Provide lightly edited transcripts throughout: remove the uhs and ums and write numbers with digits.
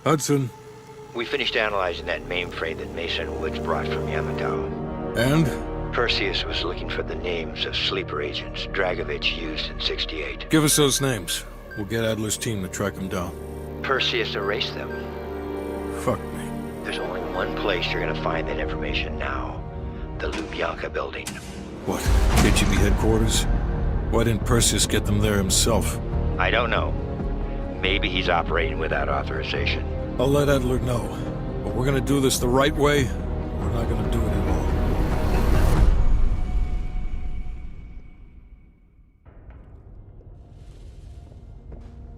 Hudson. We finished analyzing that mainframe that Mason Woods brought from Yamato. And? Perseus was looking for the names of sleeper agents Dragovich used in 68. Give us those names. We'll get Adler's team to track them down. Perseus erased them. Fuck me. There's only one place you're gonna find that information now. The Lubyanka building. What? KGB headquarters? Why didn't Perseus get them there himself? I don't know. Maybe he's operating without authorization. I'll let Adler know. But we're gonna do this the right way, or we're not gonna do it at all.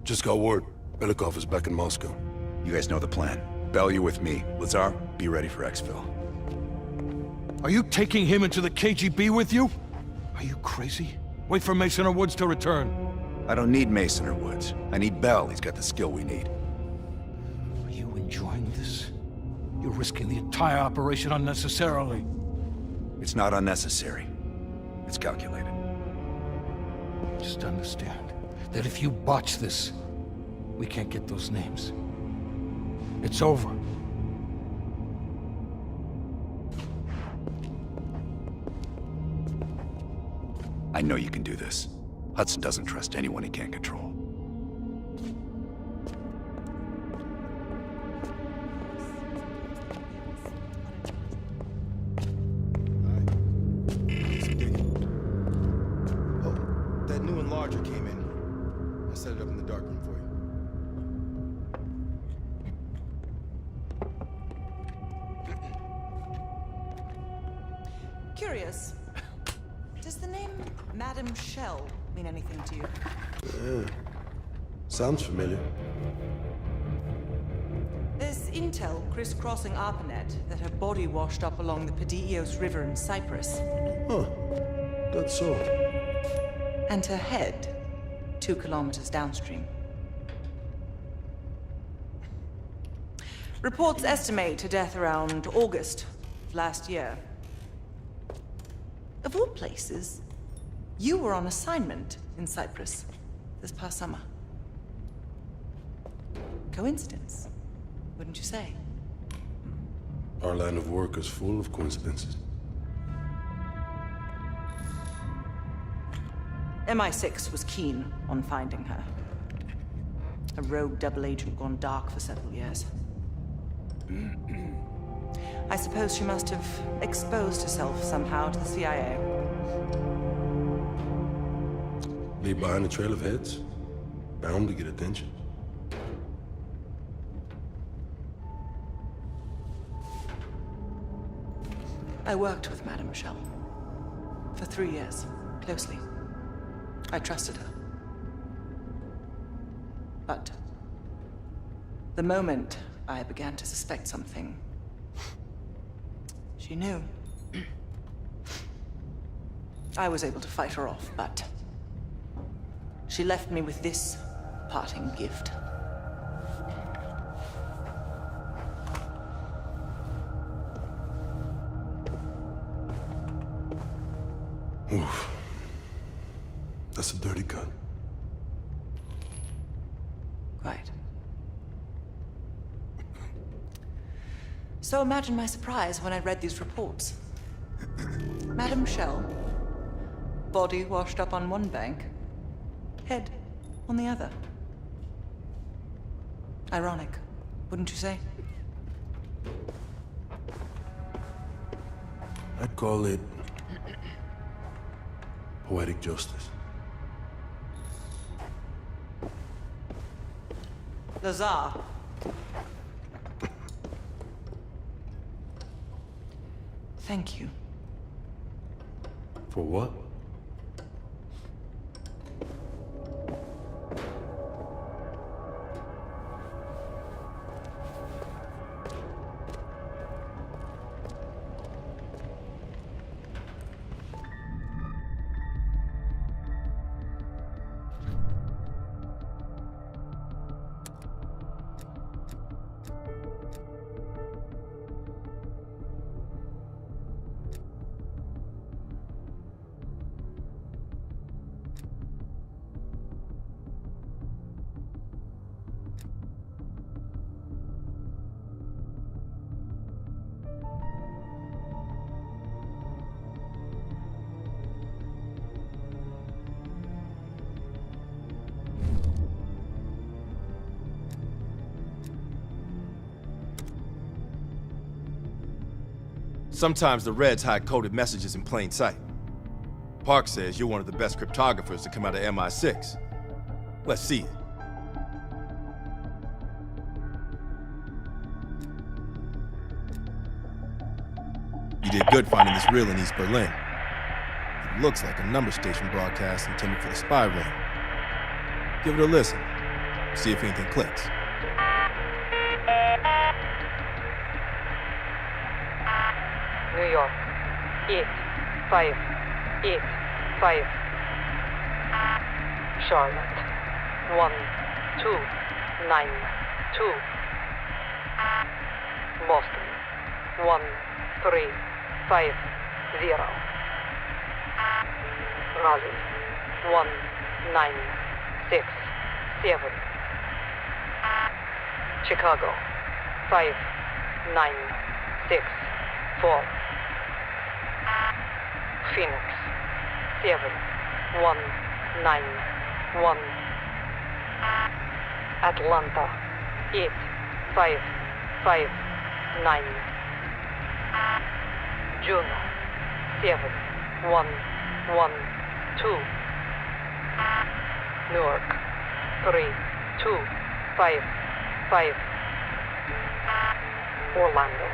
Just got word. Belikov is back in Moscow. You guys know the plan. Bell, you're with me. Lazar, be ready for exfil. Are you taking him into the KGB with you? Are you crazy? Wait for Mason or Woods to return. I don't need Mason or Woods. I need Bell. He's got the skill we need. Are you enjoying this? You're risking the entire operation unnecessarily. It's not unnecessary. It's calculated. Just understand that if you botch this, we can't get those names. It's over. I know you can do this. Hudson doesn't trust anyone he can't control. Oh, that new enlarger came in. I set it up in the darkroom for you. Curious. Does the name Madam Shell mean anything to you? Sounds familiar. There's intel crisscrossing ARPANET that her body washed up along the Pedios River in Cyprus. Huh. That's so. And her head 2 kilometers downstream. Reports estimate her death around August of last year. Of all places, you were on assignment in Cyprus this past summer. Coincidence, wouldn't you say? Our line of work is full of coincidences. MI6 was keen on finding her. A rogue double agent gone dark for several years. I suppose she must have exposed herself somehow to the CIA. Leave behind a trail of heads. Bound to get attention. I worked with Madame Shell for 3 years, closely. I trusted her. But the moment I began to suspect something, she knew. I was able to fight her off, but she left me with this parting gift. Oof. That's a dirty cut. Quite. So imagine my surprise when I read these reports. Madame Shell, body washed up on one bank, head on the other. Ironic, wouldn't you say? I'd call it poetic justice. Lazar. Thank you. For what? Sometimes the Reds hide coded messages in plain sight. Park says you're one of the best cryptographers to come out of MI6. Let's see it. You did good finding this reel in East Berlin. It looks like a number station broadcast intended for the spy ring. Give it a listen. See if anything clicks. New York, 8585. Charlotte, 1292. Boston, 1350. Raleigh, 1967. Chicago, 5964. Phoenix, 7191. Atlanta, 8559. Juneau, 7112. Newark, 3255. Orlando,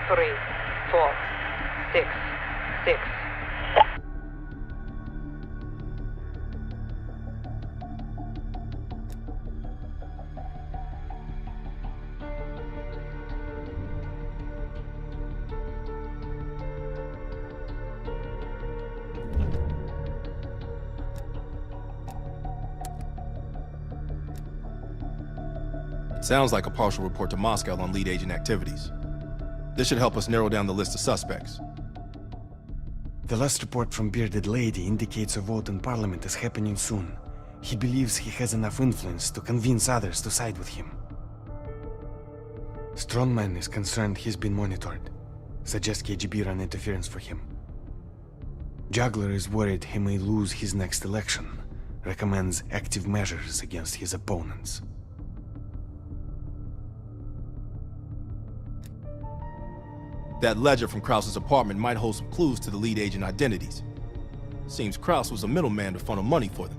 3466. Sounds like a partial report to Moscow on lead agent activities. This should help us narrow down the list of suspects. The last report from Bearded Lady indicates a vote in Parliament is happening soon. He believes he has enough influence to convince others to side with him. Strongman is concerned he's been monitored. Suggests KGB run interference for him. Juggler is worried he may lose his next election. Recommends active measures against his opponents. That ledger from Krause's apartment might hold some clues to the lead agent identities. Seems Krause was a middleman to funnel money for them.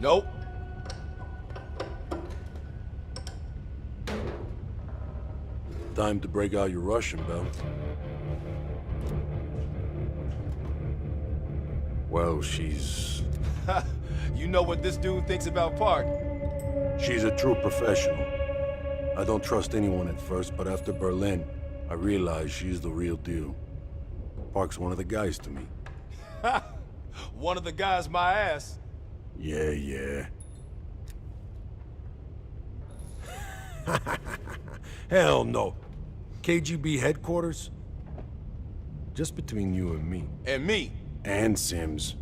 Nope. Time to break out your Russian, Bell. Well, she's You know what this dude thinks about Park. She's a true professional. I don't trust anyone at first, but after Berlin, I realized she's the real deal. Park's one of the guys to me. One of the guys my ass. Yeah. Hell no. KGB headquarters? Just between you and me. And me. And Sims.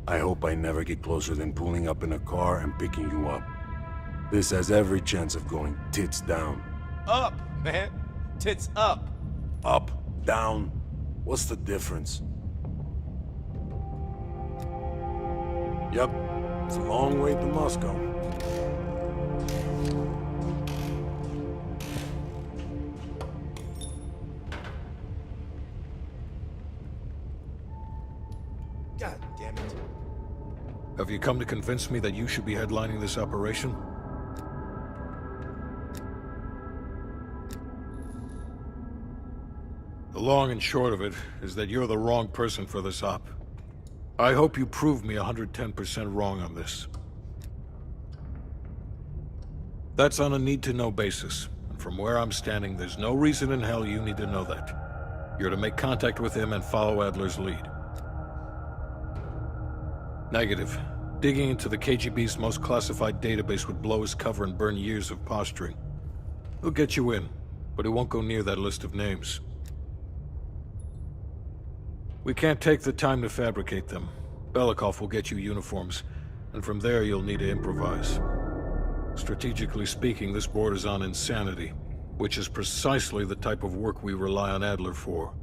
I hope I never get closer than pulling up in a car and picking you up. This has every chance of going tits down. Up, man. Tits up. Up, down, what's the difference? Yep, it's a long way to Moscow. God damn it. Have you come to convince me that you should be headlining this operation? The long and short of it is that you're the wrong person for this op. I hope you prove me 110% wrong on this. That's on a need-to-know basis, and from where I'm standing, there's no reason in hell you need to know that. You're to make contact with him and follow Adler's lead. Negative. Digging into the KGB's most classified database would blow his cover and burn years of posturing. He'll get you in, but he won't go near that list of names. We can't take the time to fabricate them. Belikov will get you uniforms, and from there you'll need to improvise. Strategically speaking, this borders on insanity, which is precisely the type of work we rely on Adler for.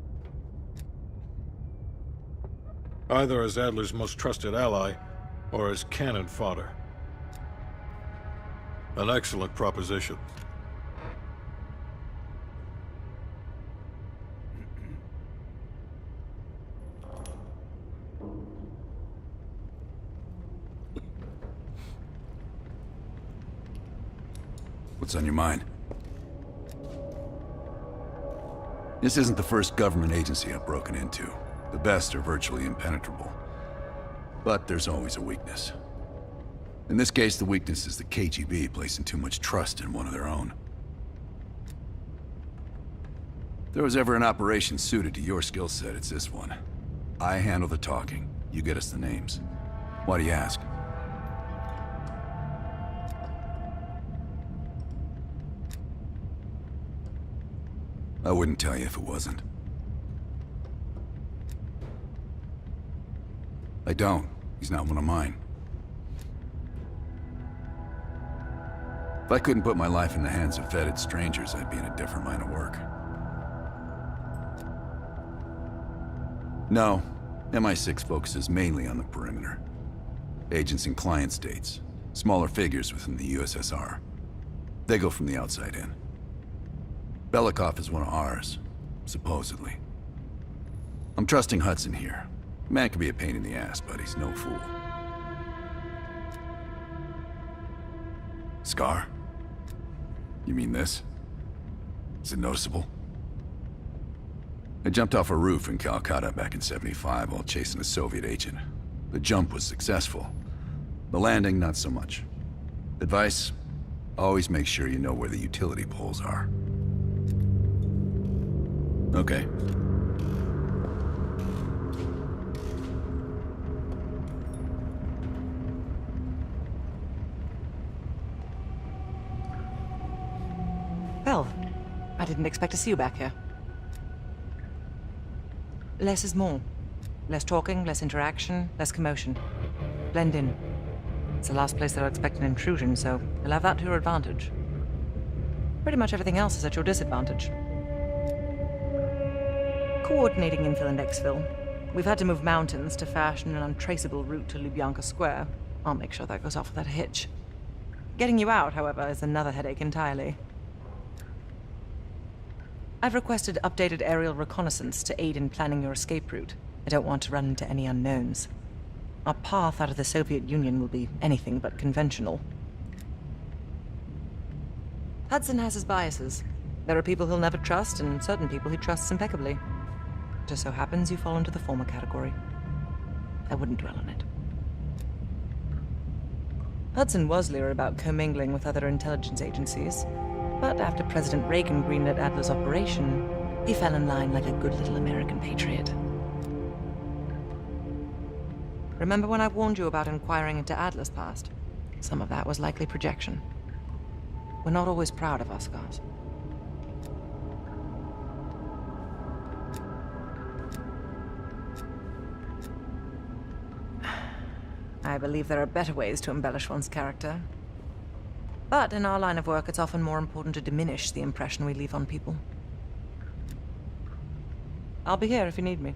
Either as Adler's most trusted ally, or as cannon fodder. An excellent proposition. What's on your mind? This isn't the first government agency I've broken into. The best are virtually impenetrable. But there's always a weakness. In this case, the weakness is the KGB placing too much trust in one of their own. If there was ever an operation suited to your skill set, it's this one. I handle the talking. You get us the names. Why do you ask? I wouldn't tell you if it wasn't. I don't. He's not one of mine. If I couldn't put my life in the hands of vetted strangers, I'd be in a different line of work. No, MI6 focuses mainly on the perimeter. Agents in client states, smaller figures within the USSR. They go from the outside in. Belikov is one of ours, supposedly. I'm trusting Hudson here. The man can be a pain in the ass, but he's no fool. Scar? You mean this? Is it noticeable? I jumped off a roof in Calcutta back in '75 while chasing a Soviet agent. The jump was successful. The landing, not so much. Advice? Always make sure you know where the utility poles are. Okay. Well, I didn't expect to see you back here. Less is more. Less talking, less interaction, less commotion. Blend in. It's the last place they'll expect an intrusion, so you'll have that to your advantage. Pretty much everything else is at your disadvantage. Coordinating infill and exfil. We've had to move mountains to fashion an untraceable route to Lubyanka Square. I'll make sure that goes off without a hitch. Getting you out, however, is another headache entirely. I've requested updated aerial reconnaissance to aid in planning your escape route. I don't want to run into any unknowns. Our path out of the Soviet Union will be anything but conventional. Hudson has his biases. There are people he'll never trust, and certain people he trusts impeccably. Just so happens you fall into the former category. I wouldn't dwell on it. Hudson was leery about commingling with other intelligence agencies, but after President Reagan greenlit Adler's operation, he fell in line like a good little American patriot. Remember when I warned you about inquiring into Adler's past? Some of that was likely projection. We're not always proud of our scars. I believe there are better ways to embellish one's character. But in our line of work, it's often more important to diminish the impression we leave on people. I'll be here if you need me.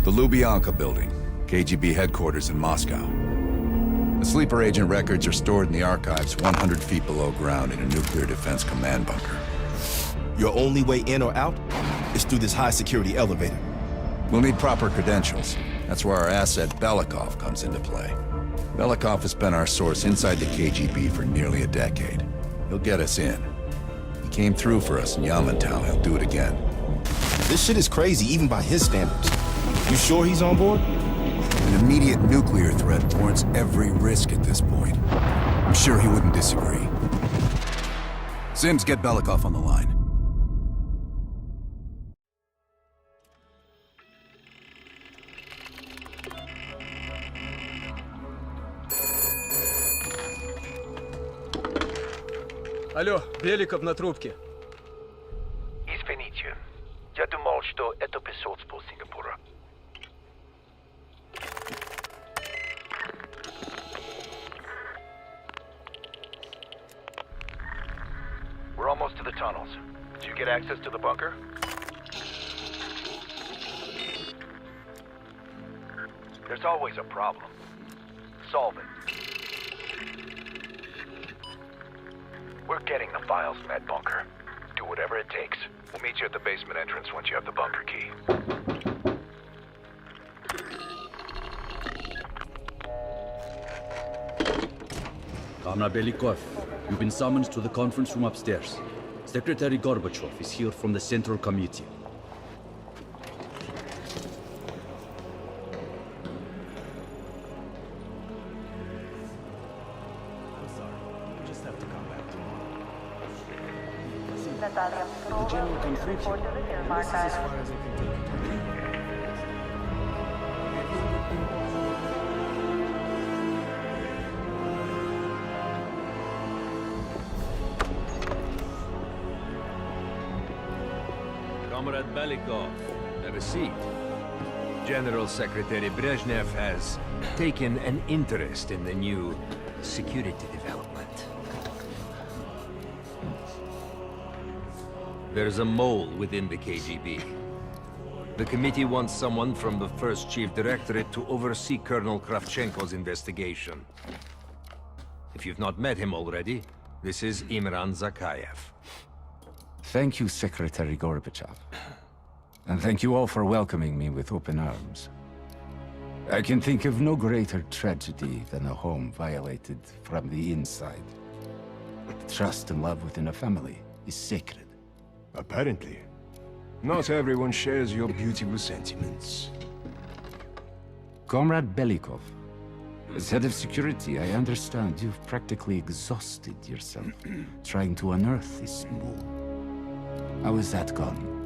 The Lubyanka building, KGB headquarters in Moscow. The sleeper agent records are stored in the archives 100 feet below ground in a nuclear defense command bunker. Your only way in or out is through this high-security elevator. We'll need proper credentials. That's where our asset Belikov comes into play. Belikov has been our source inside the KGB for nearly a decade. He'll get us in. He came through for us in Yamantau. He'll do it again. This shit is crazy, even by his standards. You sure he's on board? An immediate nuclear threat warrants every risk at this point. I'm sure he wouldn't disagree. Sims, get Belikov on the line. Алло, Беликов на трубке. Извините, я думал, что это посольство Сингапура. We're almost to the tunnels. Did you get access to the bunker? There's always a problem. Solve it. We're getting the files in that bunker. Do whatever it takes. We'll meet you at the basement entrance once you have the bunker key. Comrade Belikov, you've been summoned to the conference room upstairs. Secretary Gorbachev is here from the Central Committee. The general conflict here, and this is as far as I can take it. Comrade Belikov, have a seat. General Secretary Brezhnev has taken an interest in the new security development. There's a mole within the KGB. The committee wants someone from the first Chief Directorate to oversee Colonel Kravchenko's investigation. If you've not met him already, this is Imran Zakayev. Thank you, Secretary Gorbachev. And thank you all for welcoming me with open arms. I can think of no greater tragedy than a home violated from the inside. Trust and love within a family is sacred. Apparently. Not everyone shares your beautiful sentiments. Comrade Belikov, as head of security, I understand you've practically exhausted yourself trying to unearth this mole. How is that gone?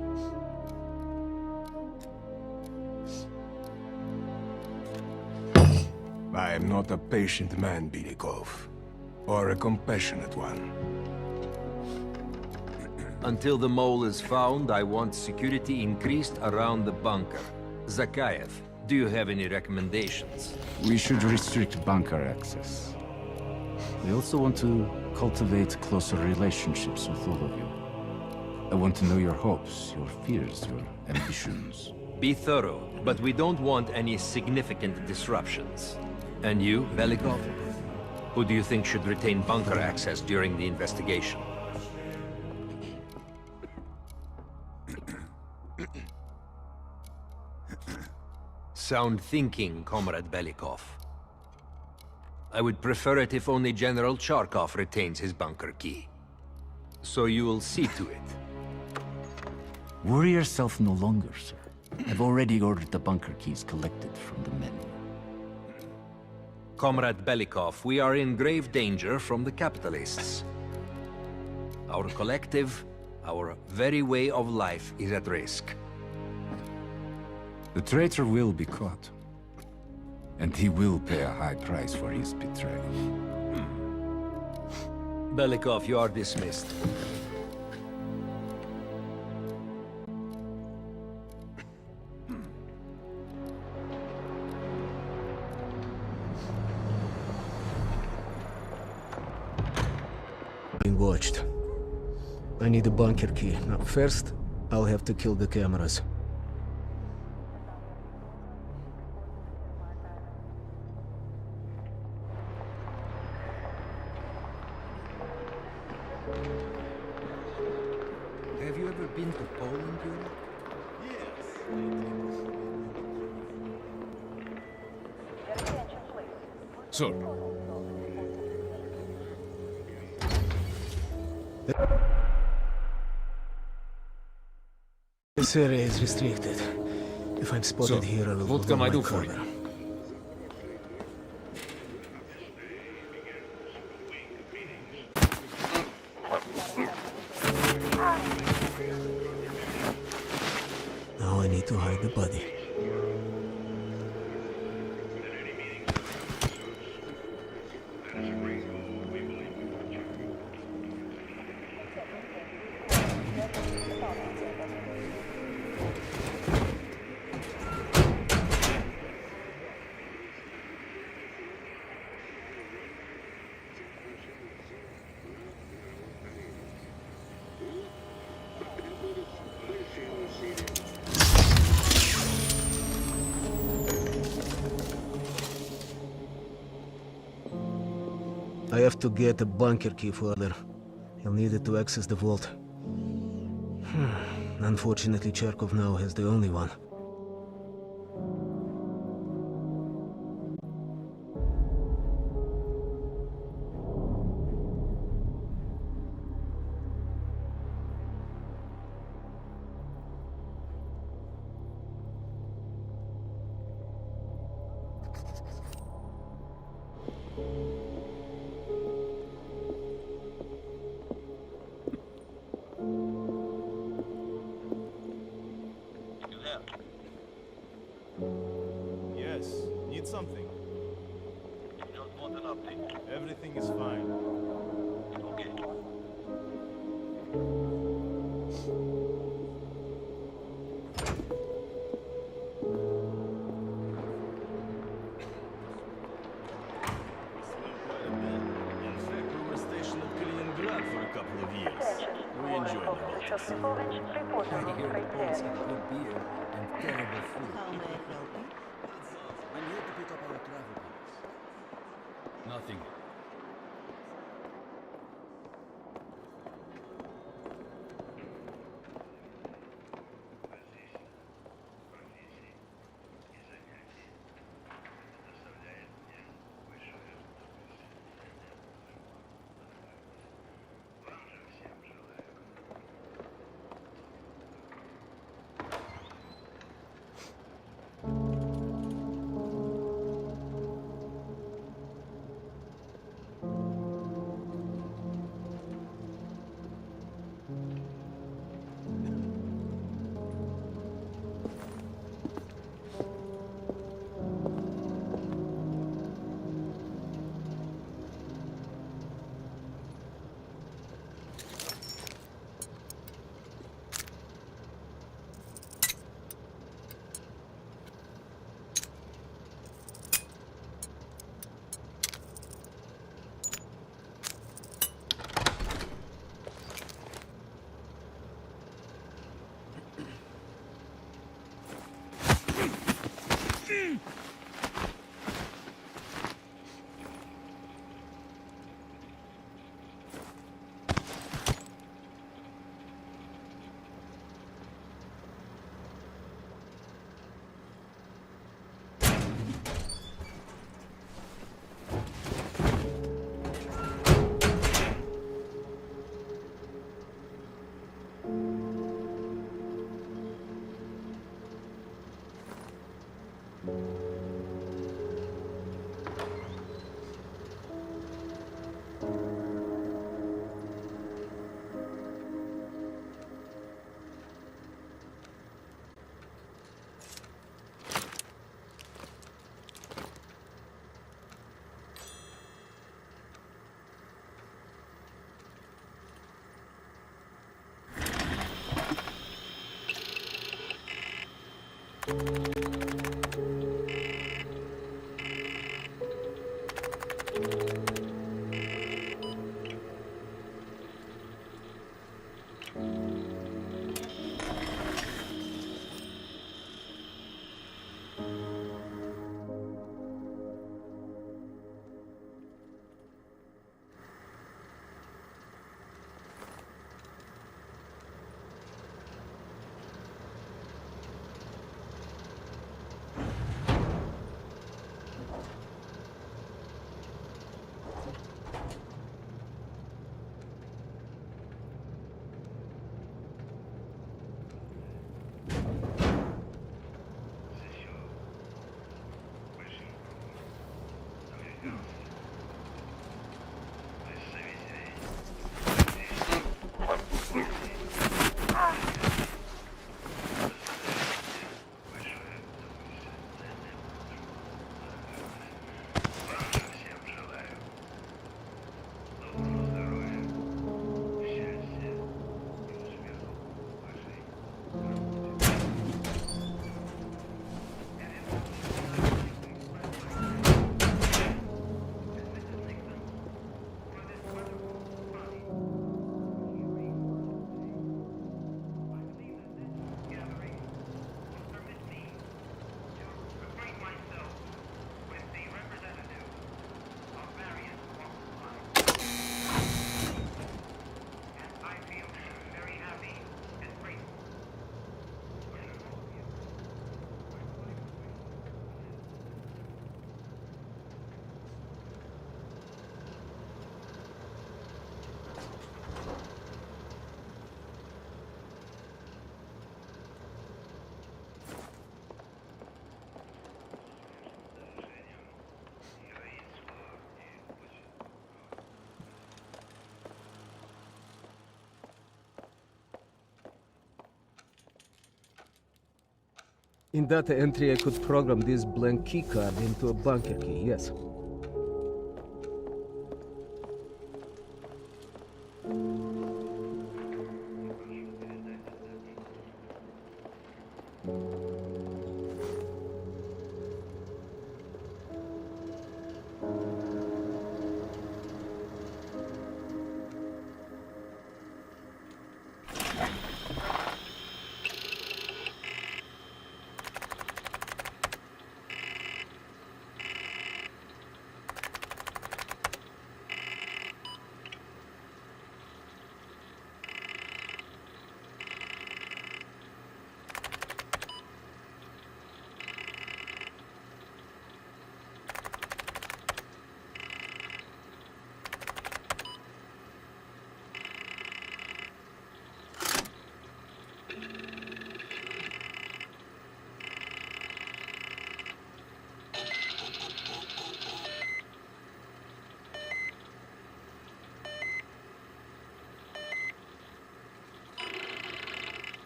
I am not a patient man, Belikov, or a compassionate one. Until the mole is found, I want security increased around the bunker. Zakayev, do you have any recommendations? We should restrict bunker access. I also want to cultivate closer relationships with all of you. I want to know your hopes, your fears, your ambitions. Be thorough, but we don't want any significant disruptions. And you, Belikov? Who do you think should retain bunker access during the investigation? Sound thinking, Comrade Belikov. I would prefer it if only General Charkov retains his bunker key. So you will see to it. Worry yourself no longer, sir. I've already ordered the bunker keys collected from the men. Comrade Belikov, we are in grave danger from the capitalists. Our collective, our very way of life is at risk. The traitor will be caught. And he will pay a high price for his betrayal. Belikov, you are dismissed. Being watched. I need a bunker key. Now, first, I'll have to kill the cameras. Have you ever been to Poland, Yuri? Sir. This area is restricted. If I'm spotted here, I will what can I do for you? Now I need to hide the body. I have to get a bunker key, Father. He'll need it to access the vault. Unfortunately, Charkov now has the only one. Yes, need something. Just want an update. Everything is fine. Okay. In fact, we were stationed at Kaliningrad for a couple of years. We enjoyed the Baltics. I hear the Poles have good beer and terrible food. How may I help you? I'm here to pick up our travel bags. Nothing. In data entry, I could program this blank keycard into a bunker key, yes.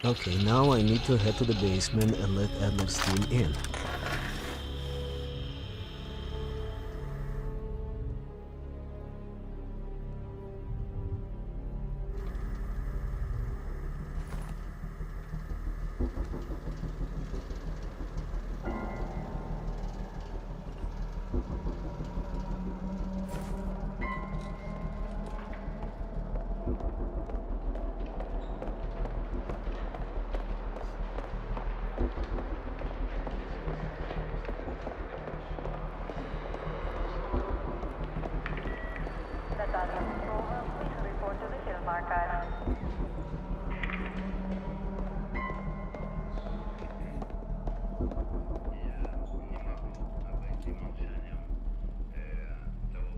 Okay, now I need to head to the basement and let Adler's team in.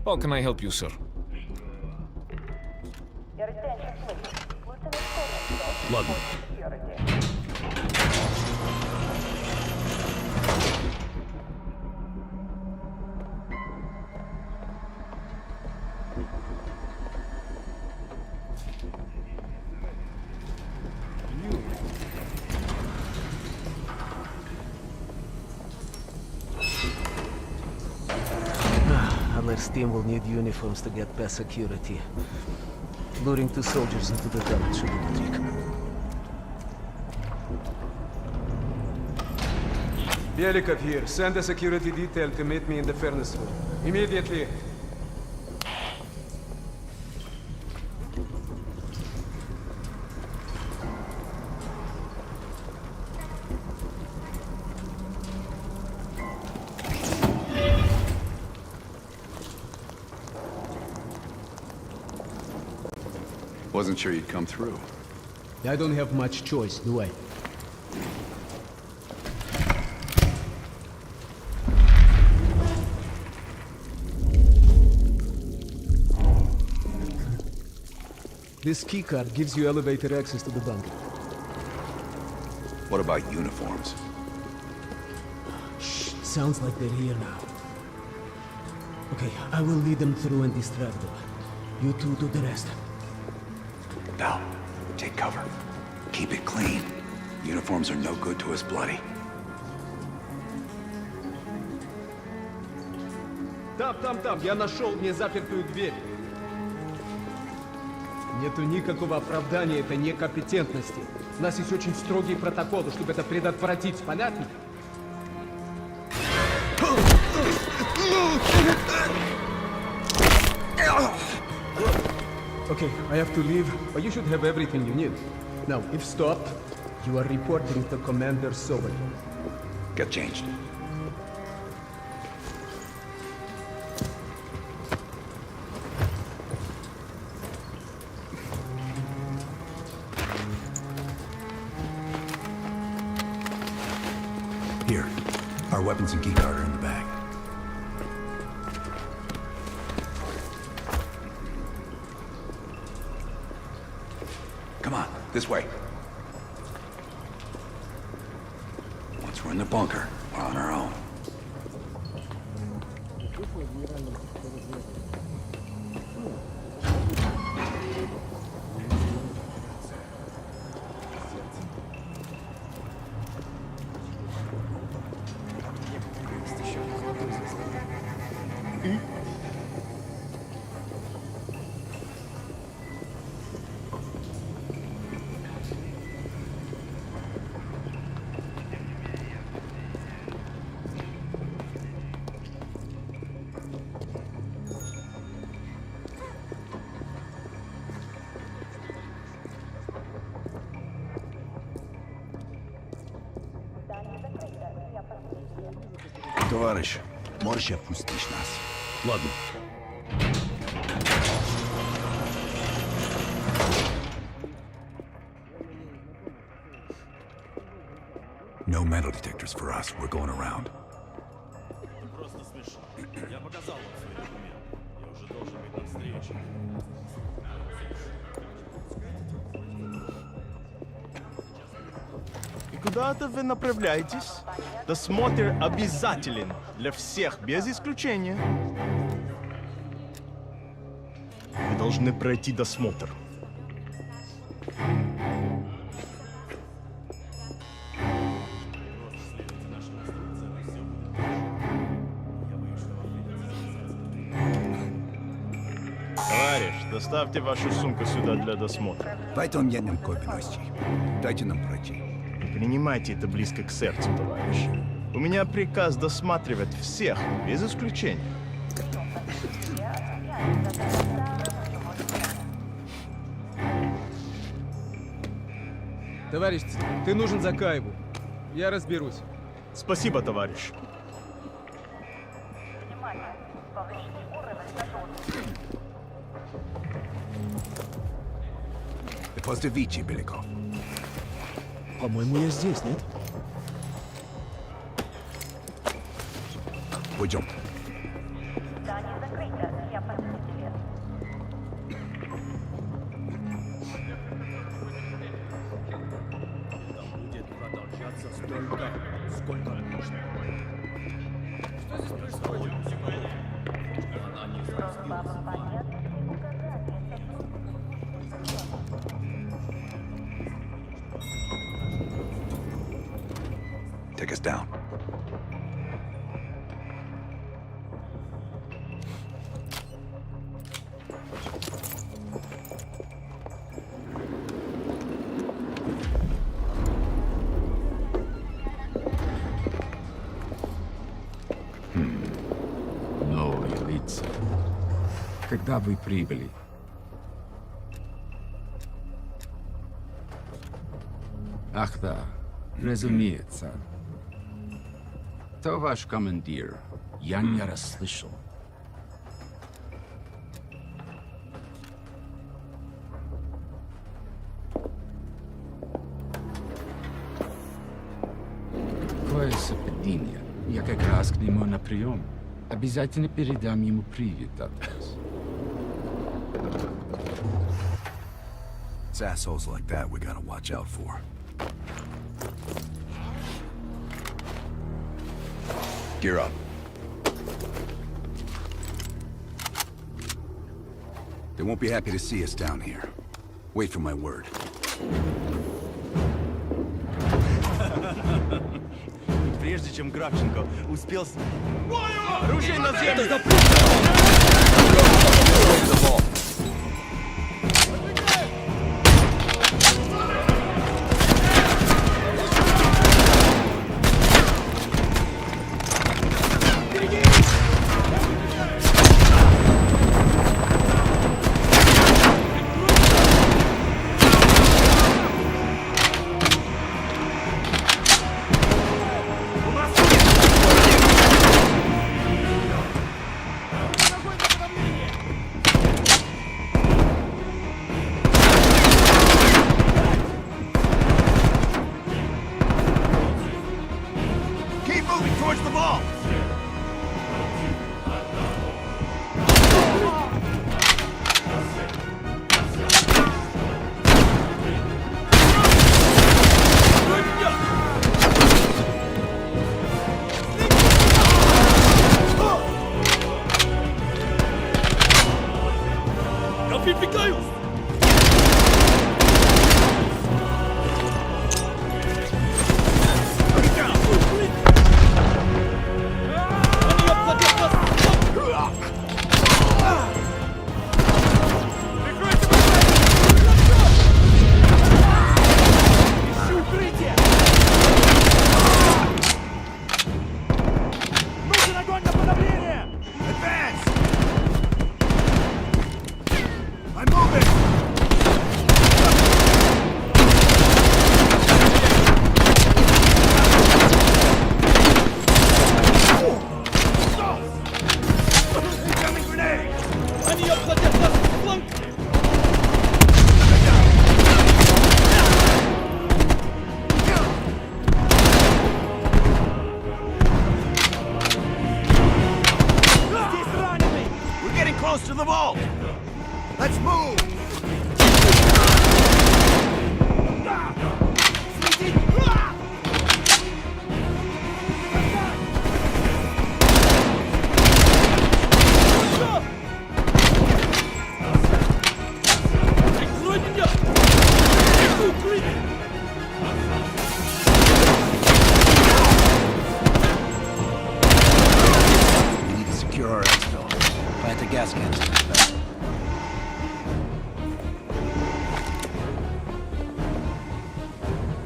How can I help you, sir? Ладно. Unless team will need uniforms to get past security. Luring 2 soldiers into the tunnel should be the trick. Belikov here. Send a security detail to meet me in the furnace room. Immediately. Wasn't sure you'd come through. I don't have much choice, do I? This keycard gives you elevator access to the bunker. What about uniforms? Shh, sounds like they're here now. Okay, I will lead them through and distract them. You two do the rest. Now, take cover. Keep it clean. Uniforms are no good to us bloody. Там, я нашел незапертую дверь. Нету никакого оправдания этой некомпетентности. У нас есть очень строгие протоколы, чтобы это предотвратить. Понятно? Okay, I have to leave, but you should have everything you need. Now, if stopped, you are reporting to Commander Sobel. Get changed. Here, our weapons and keycard are in the bag. Come on, this way. Once we're in the bunker, we're on our own. Товарищ, можешь отпустить нас? Ладно. No metal detectors for us. We're going around. И куда-то вы направляетесь? Досмотр обязателен для всех, без исключения. Вы должны пройти досмотр. Товарищ, доставьте вашу сумку сюда для досмотра. Поэтому я нам копиности. Дайте нам пройти. Не принимайте это близко к сердцу, товарищ. У меня приказ досматривать всех, без исключения. Товарищ, ты нужен Закаеву. Я разберусь. Спасибо, товарищ. После Вичи, Беликов. По-моему, я здесь, нет? Пойдем. Take us down. No, лица. Когда вы прибыли? Ах да, разумеется. Кто ваш командир? Я не расслышал. Какое совпадение. Я как раз к нему на прием. Обязательно передам ему привет от вас. It's assholes like that we gotta watch out for. Gear up. They won't be happy to see us down here. Wait for my word. Прежде чем Кравченко успел... Оружие на землю!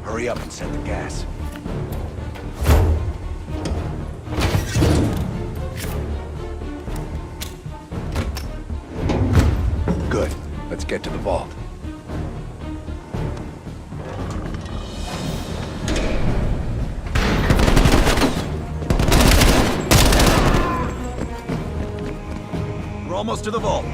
Hurry up and set the gas. Good. Let's get to the vault. We're almost to the vault.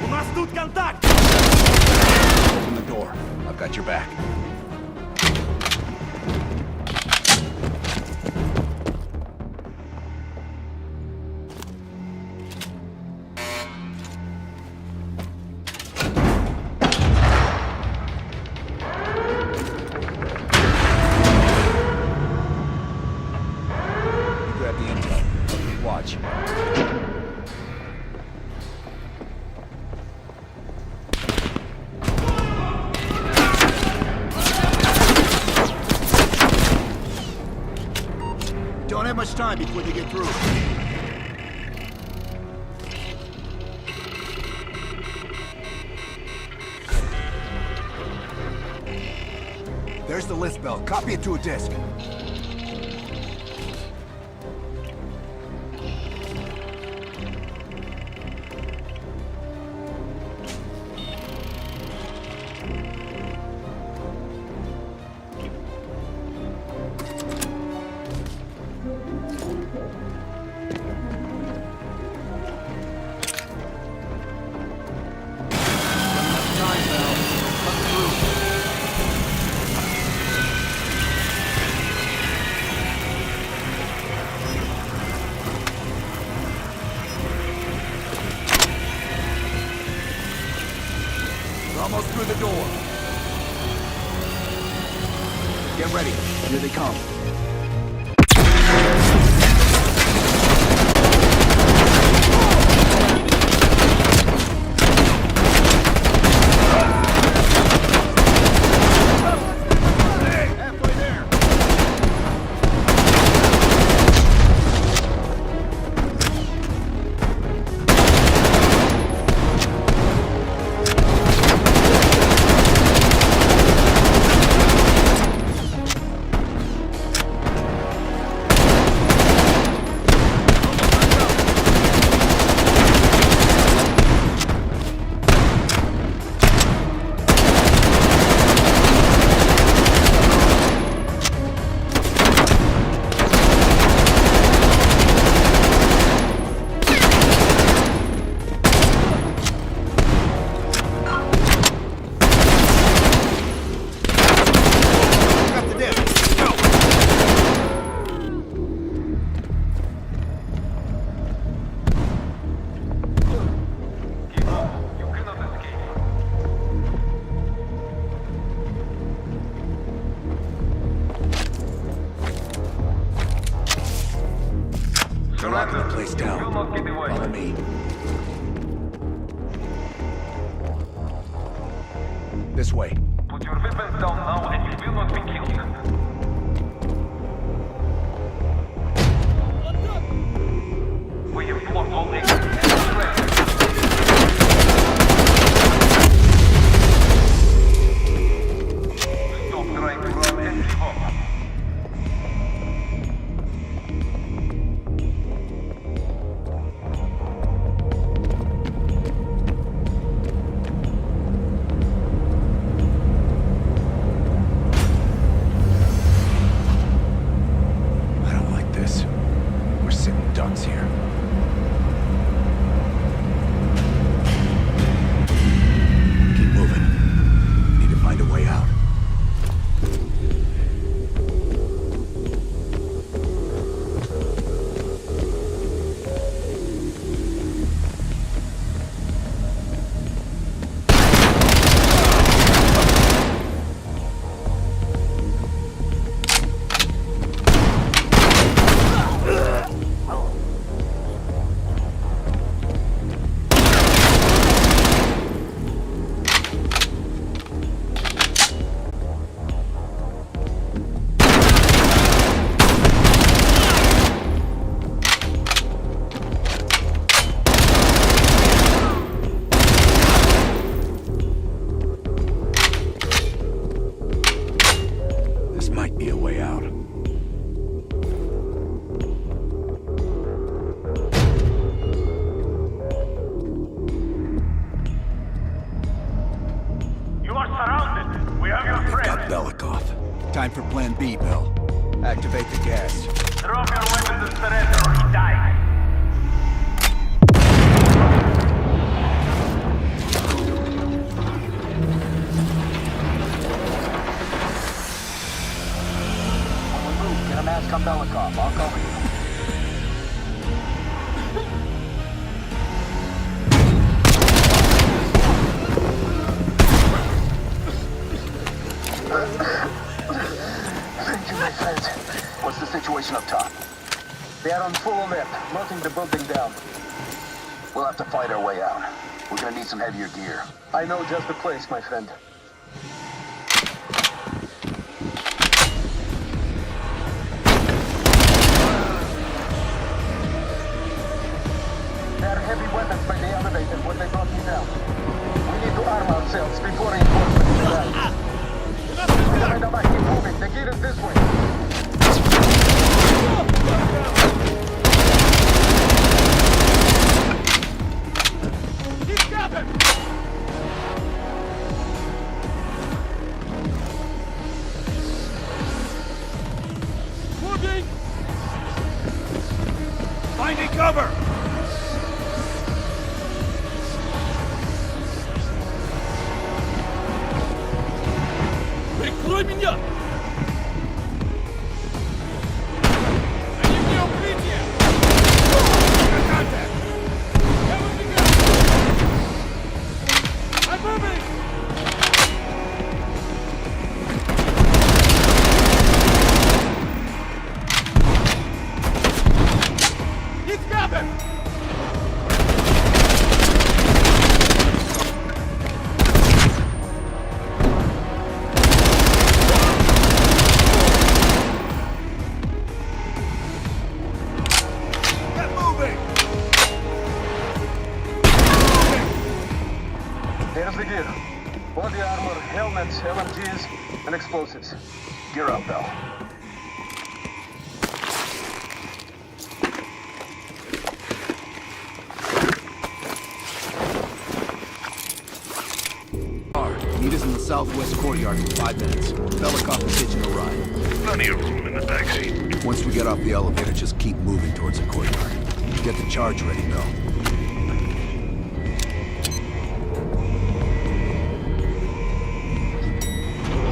У нас тут контакт! Got your back. Grab the intel. Watch. Don't have much time before they get through. There's the list bell. Copy it to a disk. Almost through the door. Get ready. Here they come. They're locking the place down. Follow me. This way. Put your weapons down now and you will not be killed. We have blocked all exits and stop trying to run and give up. Here. Keep moving. Need to find a way out. Time for Plan B, Bill. Activate the gas. Drop your weapons and surrender or you die. Become Belikov. I'll cover you. Thank you, my friend. What's the situation up top? They are on full alert, knocking the building down. We'll have to fight our way out. We're gonna need some heavier gear. I know just the place, my friend. There are heavy weapons by the elevator where they brought me down. We need to arm ourselves before reinforcements arrive. Keep moving. The gate is this way. Keep coming! Moving! Finding cover! Прикрой меня! Они вне укрытия! Контакт! Я выбегаю! I'm moving! He's coming! Here's the gear. Body armor, helmets, LMGs, and explosives. Gear up, Bell. Meet us in the southwest courtyard in 5 minutes. Belikov is hitching a ride. Plenty of room in the backseat. Once we get off the elevator, just keep moving towards the courtyard. Get the charge ready, Bell.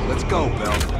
Let's go, Bell.